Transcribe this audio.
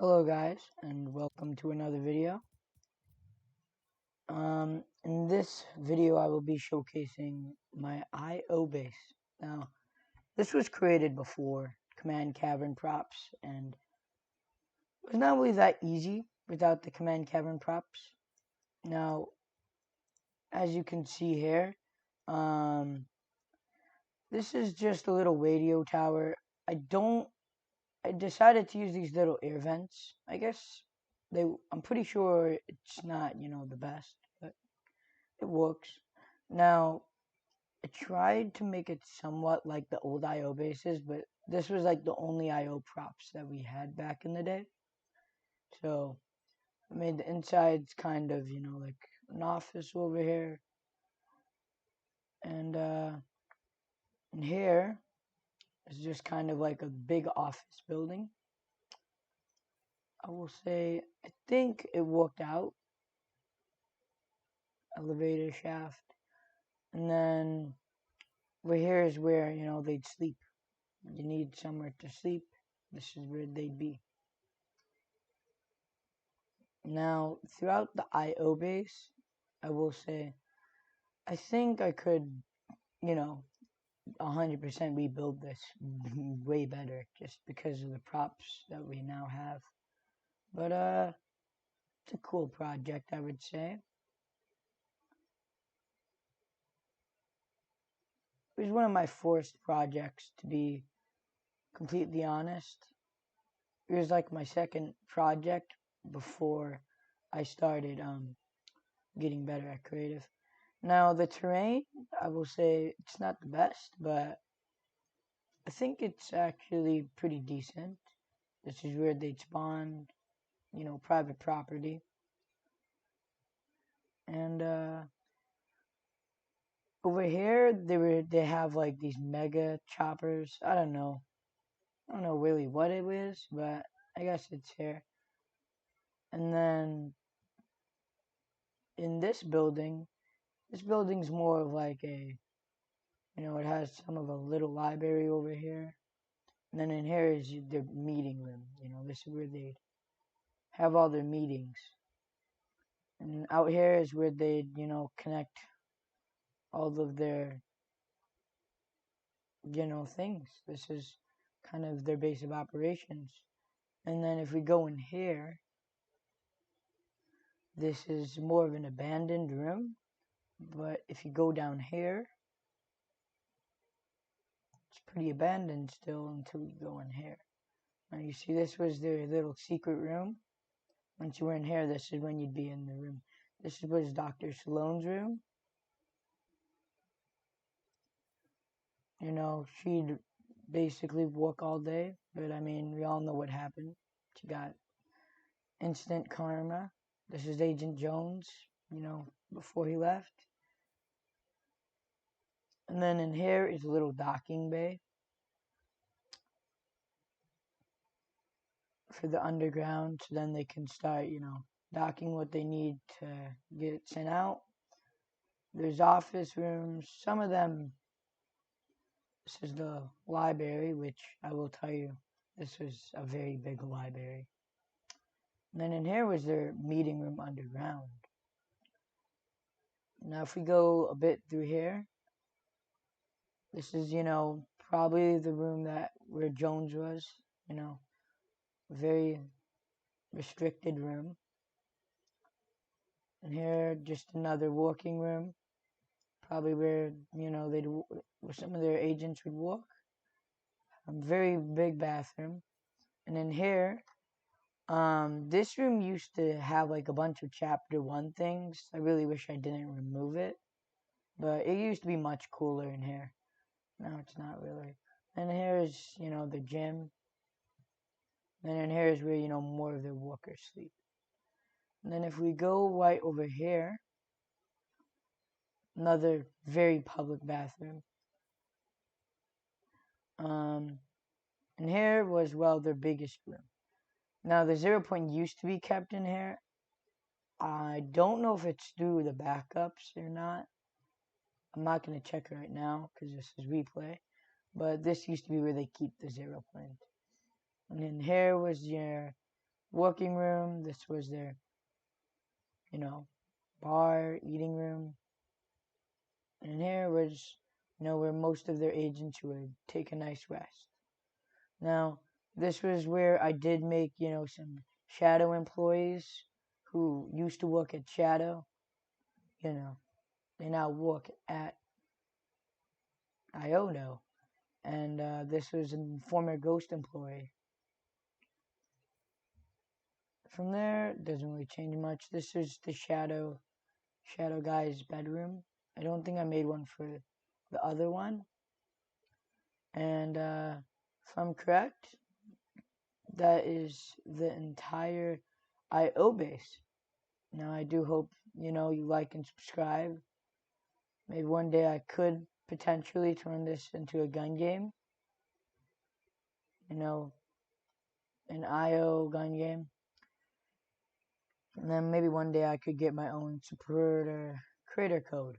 Hello guys, and welcome to another video. In this video I will be showcasing my IO base. Now, this was created before Command Cavern props, and it was not really that easy without the Command Cavern props. Now, as you can see here, um, this is just a little radio tower. I decided to use these little air vents. I guess I'm pretty sure it's not, the best, but it works. Now, I tried to make it somewhat like the old IO bases, but this was like the only IO props that we had back in the day. So I made the insides kind of, like an office over here. And here is just kind of like a big office building. I will say, I think it worked out. Elevator shaft. And then over here is where, they'd sleep. When you need somewhere to sleep, this is where they'd be. Now, throughout the IO base, I will say, I think I could, 100% rebuild this way better just because of the props that we now have. But, it's a cool project, I would say. It was one of my forced projects, to be completely honest. It was like my second project before I started getting better at creative. Now the terrain, I will say it's not the best, but I think it's actually pretty decent. This is where they'd spawn, private property. And over here they have like these mega choppers. I don't know. I don't know really what it is, but I guess it's here. And then in this building's more of like it has some of a little library over here. And then in here is their meeting room. This is where they have all their meetings. And out here is where they, connect all of their, things. This is kind of their base of operations. And then if we go in here, this is more of an abandoned room. But if you go down here, it's pretty abandoned still until you go in here. Now you see this was their little secret room. Once you were in here, this is when you'd be in the room. This was Dr. Salone's room. She'd basically work all day, but I mean, we all know what happened. She got instant karma. This is Agent Jones, before he left. And then in here is a little docking bay for the underground, so then they can start, docking what they need to get sent out. There's office rooms. Some of them, this is the library, which I will tell you, this was a very big library. And then in here was their meeting room underground. Now if we go a bit through here, this is, probably the room where Jones was, very restricted room. And here, just another working room, probably where, where some of their agents would work. A very big bathroom. And in here, this room used to have like a bunch of chapter 1 things. I really wish I didn't remove it. But it used to be much cooler in here. Now it's not really. And here is, the gym. And in here is where, more of their workers sleep. And then if we go right over here, another very public bathroom. And here was, well, their biggest room. Now, the 0 point used to be kept in here. I don't know if it's through the backups or not. I'm not going to check right now because this is replay. But this used to be where they keep the 0 point. And then here was your working room. This was their, you know, bar, eating room. And here was, where most of their agents would take a nice rest. Now, this was where I did make, some Shadow employees who used to work at Shadow. They now work at Iono. And this was a former Ghost employee. From there, it doesn't really change much. This is the Shadow guy's bedroom. I don't think I made one for the other one. And if I'm correct, that is the entire IO base. Now, I do hope, you like and subscribe. Maybe one day I could potentially turn this into a gun game. An IO gun game. And then maybe one day I could get my own supporter creator code.